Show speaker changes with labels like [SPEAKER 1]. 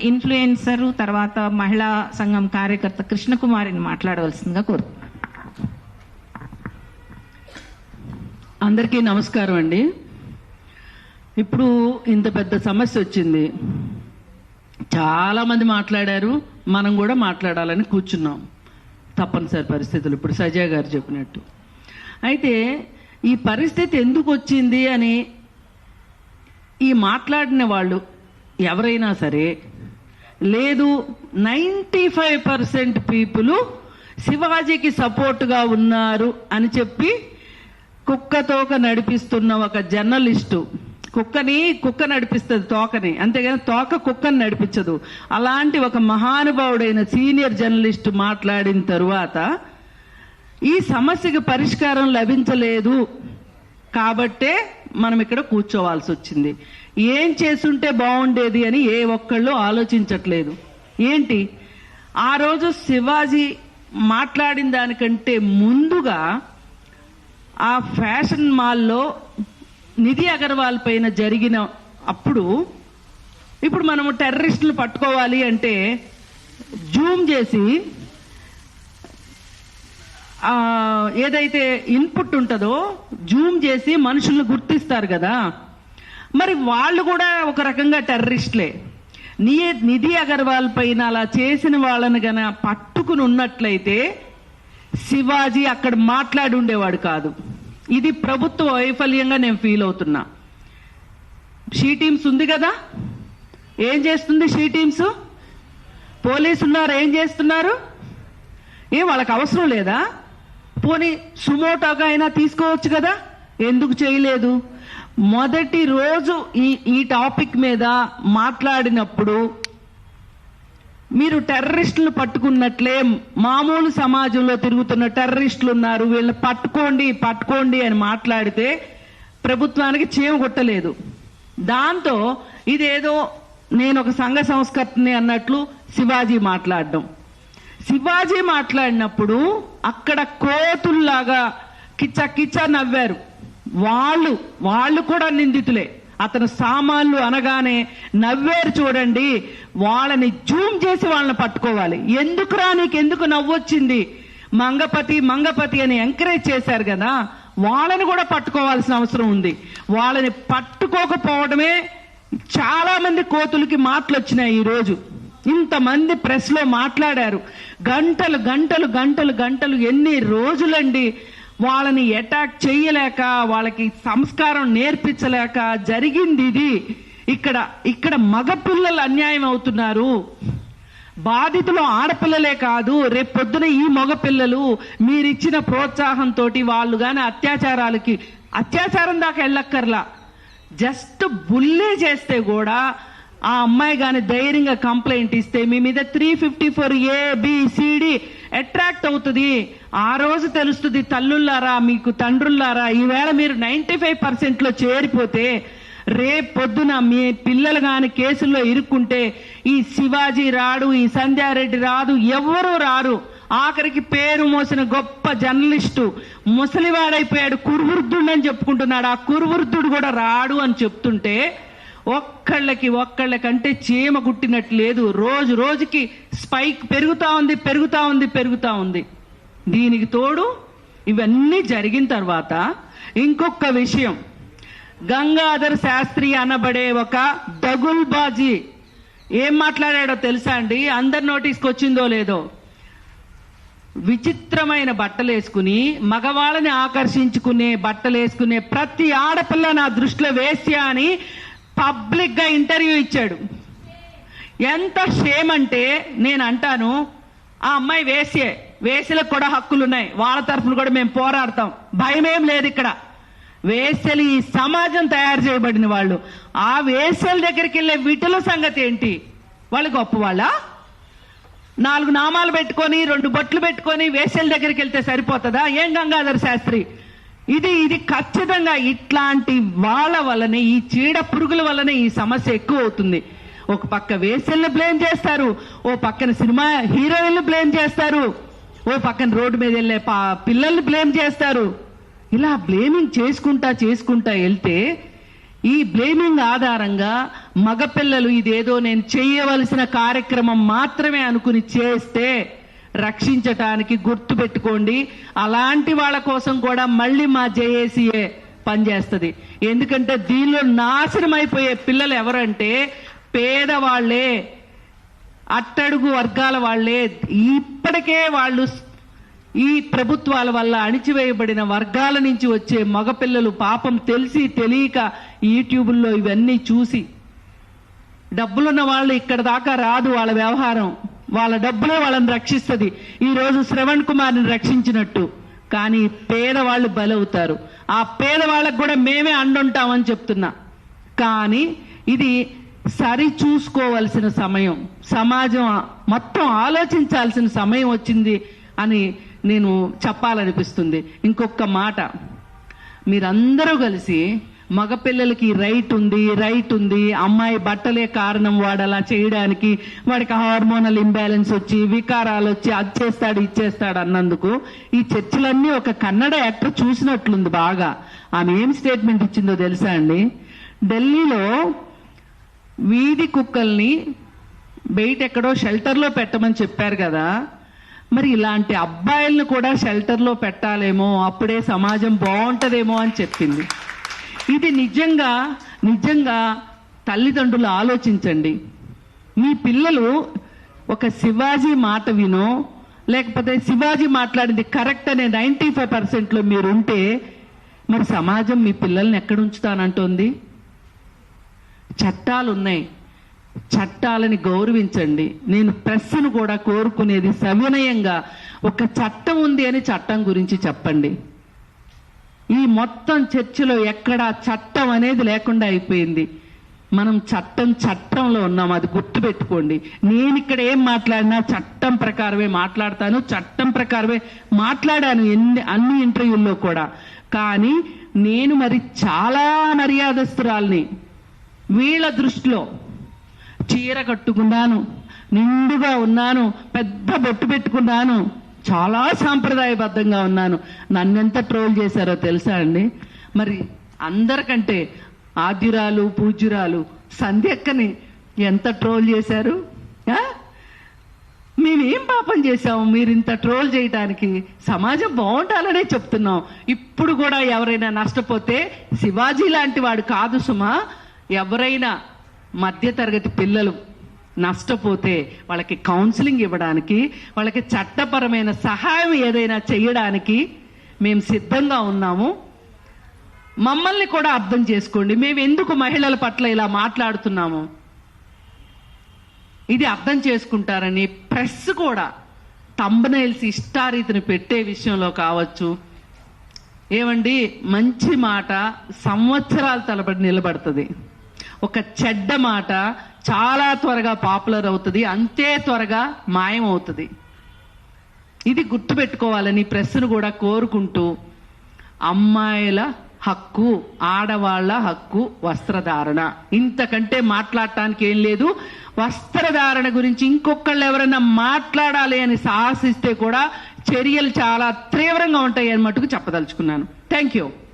[SPEAKER 1] Influencer తర్వాత మహిళా సంఘం కార్యకర్త కృష్ణకుమారిని మాట్లాడవలసిందిగా కోరుతున్నాను.
[SPEAKER 2] అందరికీ నమస్కారం అండి. ఇప్పుడు ఇంత పెద్ద సమస్య వచ్చింది, చాలా మంది మాట్లాడారు, మనం కూడా మాట్లాడాలని కూర్చున్నాం తప్పనిసరి పరిస్థితులు, ఇప్పుడు సజయ్ గారు చెప్పినట్టు. అయితే ఈ పరిస్థితి ఎందుకు వచ్చింది అని ఈ మాట్లాడిన వాళ్ళు ఎవరైనా సరే, లేదు 95% పీపుల్ శివాజీకి సపోర్టుగా ఉన్నారు అని చెప్పి కుక్కతోక నడిపిస్తున్న ఒక జర్నలిస్టు, కుక్క నడిపిస్తుంది తోకని, అంతేగాని తోక కుక్కని నడిపించదు. అలాంటి ఒక మహానుభావుడైన సీనియర్ జర్నలిస్టు మాట్లాడిన తరువాత ఈ సమస్యకి పరిష్కారం లభించలేదు కాబట్టే మనం ఇక్కడ కూర్చోవాల్సి వచ్చింది. ఏం చేసుంటే బాగుండేది అని ఏ ఒక్కళ్ళు ఆలోచించట్లేదు. ఏంటి, ఆ రోజు శివాజీ మాట్లాడిన దానికంటే ముందుగా ఆ ఫ్యాషన్ మాల్లో నిధి అగర్వాల్ పైన జరిగిన అప్పుడు, ఇప్పుడు మనము టెర్రరిస్టులు పట్టుకోవాలి అంటే జూమ్ చేసి ఏదైతే ఇన్పుట్ ఉంటుందో జూమ్ చేసి మనుషులను గుర్తిస్తారు కదా, మరి వాళ్ళు కూడా ఒక రకంగా టెర్రరిస్టులే. నిధి అగర్వాల్ పైన అలా చేసిన వాళ్ళని గన పట్టుకుని ఉన్నట్లయితే శివాజీ అక్కడ మాట్లాడి ఉండేవాడు కాదు. ఇది ప్రభుత్వ వైఫల్యంగా నేను ఫీల్ అవుతున్నా. షీ టీమ్స్ ఉంది కదా, ఏం చేస్తుంది షీ టీమ్స్? పోలీసు ఉన్నారు, ఏం చేస్తున్నారు? వాళ్ళకి అవసరం లేదా? పోనీ సుమోటోగా అయినా తీసుకోవచ్చు కదా, ఎందుకు చేయలేదు? మొదటి రోజు ఈ టాపిక్ మీద మాట్లాడినప్పుడు మీరు టెర్రరిస్టులు పట్టుకున్నట్లే మామూలు సమాజంలో తిరుగుతున్న టెర్రరిస్టులు ఉన్నారు, వీళ్ళని పట్టుకోండి అని మాట్లాడితే ప్రభుత్వానికి చీమ కొట్టలేదు. దాంతో ఇదేదో నేను ఒక సంఘ సంస్కర్తని అన్నట్లు శివాజీ మాట్లాడినప్పుడు అక్కడ కోతుల్లాగా కిచ్చ నవ్వారు. వాళ్ళు కూడా నిందితులే. అతను సామాన్లు అనగానే నవ్వేరు చూడండి, వాళ్ళని జూమ్ చేసి వాళ్ళని పట్టుకోవాలి. ఎందుకురా నీకెందుకు నవ్వొచ్చింది, మంగపతి అని ఎంకరేజ్ చేశారు కదా, వాళ్ళని కూడా పట్టుకోవాల్సిన అవసరం ఉంది. వాళ్ళని పట్టుకోకపోవడమే చాలా మంది కోతులకి మాటలు వచ్చినాయి. ఈరోజు ఇంతమంది ప్రెస్ లో మాట్లాడారు, గంటలు ఎన్ని రోజులండి వాళ్ళని అటాక్ చేయలేక, వాళ్ళకి సంస్కారం నేర్పించలేక జరిగింది ఇది. ఇక్కడ మగపిల్లలు అన్యాయం అవుతున్నారు. బాధితులు ఆడపిల్లలే కాదు, రేపు పొద్దున ఈ మగపిల్లలు మీరిచ్చిన ప్రోత్సాహంతో వాళ్ళు గాని అత్యాచారం దాకా వెళ్ళక్కర్లా, జస్ట్ బుల్లే చేస్తే కూడా ఆ అమ్మాయి గాని ధైర్యంగా కంప్లైంట్ ఇస్తే మీ మీద 354 ABCD అట్రాక్ట్ అవుతుంది. ఆ రోజు తెలుస్తుంది, తల్లుల్లారా మీకు తండ్రుల్లారా, ఈవేళ మీరు 95% లో చేరిపోతే రేపు పొద్దున మీ పిల్లలు గాని కేసుల్లో ఇరుక్కుంటే ఈ శివాజీ రాడు, ఈ సంధ్యారెడ్డి రాదు, ఎవరూ రారు. ఆఖరికి పేరు మోసిన గొప్ప జర్నలిస్టు ముసలివాడైపోయాడు, కురువృద్ధుడని చెప్పుకుంటున్నాడు, ఆ కురువృద్ధుడు కూడా రాడు అని చెప్తుంటే ఒక్కళ్ళకంటే చీమ గుట్టినట్టు లేదు. రోజుకి స్పైక్ పెరుగుతా ఉంది. దీనికి తోడు ఇవన్నీ జరిగిన తర్వాత ఇంకొక విషయం, గంగాధర్ శాస్త్రి అనబడే ఒక దగుల్బాజీ ఏం మాట్లాడాడో తెలుసా అండి? అందరి నోటీస్కి వచ్చిందో లేదో, విచిత్రమైన బట్టలు వేసుకుని మగవాళ్ళని ఆకర్షించుకునే బట్టలు వేసుకునే ప్రతి ఆడపిల్ల నా దృష్టిలో వేశ్య అని పబ్లిక్ గా ఇంటర్వ్యూ ఇచ్చాడు. ఎంత షేమ్ అంటే నేను అంటాను, ఆ అమ్మాయి వేశ్యలకు కూడా హక్కులున్నాయి, వాళ్ళ తరఫున కూడా మేము పోరాడతాం, భయమేం లేదు. ఇక్కడ వేశ్యలు ఈ సమాజం తయారు చేయబడిన వాళ్ళు. ఆ వేశ్యల దగ్గరికి వెళ్ళే విటుల సంగతి ఏంటి? వాళ్ళు గొప్పవాళ్ళ? 4 నామాలు పెట్టుకొని 2 బొట్లు పెట్టుకొని వేశ్యల దగ్గరికి వెళ్తే సరిపోతుందా? ఏం గంగాధర్ శాస్త్రి, ఇది ఖచ్చితంగా ఇట్లాంటి వాళ్ళ వల్లనే, ఈ చీడ పురుగుల వల్లనే ఈ సమస్య ఎక్కువ అవుతుంది. ఒక పక్క వేశ్యల్ని బ్లేమ్ చేస్తారు, ఓ పక్కన సినిమా హీరోయిన్లు బ్లేమ్ చేస్తారు, ఓ పక్కన రోడ్డు మీద వెళ్ళే పిల్లల్ని బ్లేమ్ చేస్తారు. ఇలా బ్లేమింగ్ చేసుకుంటా వెళ్తే ఈ బ్లేమింగ్ ఆధారంగా మగపిల్లలు ఇదేదో నేను చేయవలసిన కార్యక్రమం మాత్రమే అనుకుని చేస్తే రక్షించటానికి గుర్తుపెట్టుకోండి, అలాంటి వాళ్ళ కోసం కూడా మళ్ళీ మా జేఏసీఏ పనిచేస్తుంది. ఎందుకంటే దీనిలో నాశనం అయిపోయే పిల్లలు ఎవరంటే పేదవాళ్లే, అట్టడుగు వర్గాల వాళ్లే. ఇప్పటికే వాళ్ళు ఈ ప్రభుత్వాల వల్ల అణిచివేయబడిన వర్గాల నుంచి వచ్చే మగపిల్లలు పాపం తెలిసి తెలియక యూట్యూబుల్లో ఇవన్నీ చూసి, డబ్బులున్న వాళ్ళు ఇక్కడ దాకా రాదు వాళ్ళ వ్యవహారం, వాళ్ళ డబ్బులే వాళ్ళని రక్షిస్తుంది. ఈ రోజు శ్రవణ్ కుమార్ని రక్షించినట్టు. కానీ పేదవాళ్ళు బలవుతారు. ఆ పేదవాళ్ళకు కూడా మేమే అండుంటామని చెప్తున్నా. కానీ ఇది సరి చూసుకోవలసిన సమయం, సమాజం మొత్తం ఆలోచించాల్సిన సమయం వచ్చింది అని నేను చెప్పాలనిపిస్తుంది. ఇంకొక మాట, మీరందరూ కలిసి మగపిల్లలకి రైట్ ఉంది, అమ్మాయి బట్టలే కారణం వాడు అలా చేయడానికి, వాడికి హార్మోనల్ ఇంబ్యాలెన్స్ వచ్చి వికారాలు వచ్చి అది చేస్తాడు ఇచ్చేస్తాడు అన్నందుకు ఈ చర్చలన్నీ ఒక కన్నడ యాక్టర్ చూసినట్లుంది బాగా. ఆమె ఏం స్టేట్మెంట్ ఇచ్చిందో తెలుసా అండి? ఢిల్లీలో వీధి కుక్కల్ని బయట ఎక్కడో షెల్టర్లో పెట్టమని చెప్పారు కదా, మరి ఇలాంటి అబ్బాయిలను కూడా షెల్టర్లో పెట్టాలేమో, అప్పుడే సమాజం బాగుంటదేమో అని చెప్పింది. ఇది నిజంగా తల్లిదండ్రులు ఆలోచించండి. మీ పిల్లలు ఒక శివాజీ మాట వినో, లేకపోతే శివాజీ మాట్లాడింది కరెక్ట్ అనే 95% మీరుంటే మరి సమాజం మీ పిల్లల్ని ఎక్కడ ఉంచుతానంటోంది? చట్టాలు ఉన్నాయి, చట్టాలని గౌరవించండి. నేను ప్రెస్ను కూడా కోరుకునేది సవినయంగా, ఒక చట్టం ఉంది అని చట్టం గురించి చెప్పండి. ఈ మొత్తం చర్చలో ఎక్కడా చట్టం అనేది లేకుండా అయిపోయింది. మనం చట్టంలో ఉన్నాం, అది గుర్తుపెట్టుకోండి. నేను ఇక్కడ ఏం మాట్లాడినా చట్టం ప్రకారమే మాట్లాడతాను, చట్టం ప్రకారమే మాట్లాడాను అన్ని ఇంటర్వ్యూల్లో కూడా. కానీ నేను మరి చాలా మర్యాదస్తురాల్ని. వీళ్ళ దృష్టిలో చీర కట్టుకున్నాను, నిండుగా ఉన్నాను, పెద్ద బొట్టు పెట్టుకున్నాను, చాలా సాంప్రదాయబద్ధంగా ఉన్నాను. నన్నెంత ట్రోల్ చేశారో తెలుసా అండి? మరి అందరికంటే ఆద్యురాలు పూజ్యురాలు సంధ్యక్కని ఎంత ట్రోల్ చేశారు? మేమేం పాపం చేశాము మీరు ఇంత ట్రోల్ చేయడానికి? సమాజం బాగుండాలనే చెప్తున్నాం. ఇప్పుడు కూడా ఎవరైనా నష్టపోతే శివాజీ లాంటి వాడు కాదు సుమా, ఎవరైనా మధ్యతరగతి పిల్లలు నష్టపోతే వాళ్ళకి కౌన్సిలింగ్ ఇవ్వడానికి, వాళ్ళకి చట్టపరమైన సహాయం ఏదైనా చేయడానికి మేము సిద్ధంగా ఉన్నాము. మమ్మల్ని కూడా అర్థం చేసుకోండి. మేము ఎందుకు మహిళల పట్ల ఇలా మాట్లాడుతున్నాము ఇది అర్థం చేసుకుంటారని ప్రెస్ కూడా థంబ్నెయిల్స్ ఇష్టారీతిని పెట్టే విషయంలో కావచ్చు. ఏమండి, మంచి మాట సంవత్సరాల తరబడి నిలబడుతుంది, ఒక చెడ్డ మాట చాలా త్వరగా పాపులర్ అవుతుంది, అంతే త్వరగా మాయం అవుతుంది. ఇది గుర్తుపెట్టుకోవాలని ప్రెస్ను కూడా కోరుకుంటూ, అమ్మాయిల హక్కు, ఆడవాళ్ల హక్కు వస్త్రధారణ, ఇంతకంటే మాట్లాడటానికి ఏం లేదు. వస్త్రధారణ గురించి ఇంకొకళ్ళు ఎవరైనా మాట్లాడాలి అని సాహసిస్తే కూడా చర్యలు చాలా తీవ్రంగా ఉంటాయి అని మటుకు చెప్పదలుచుకున్నాను. Thank you.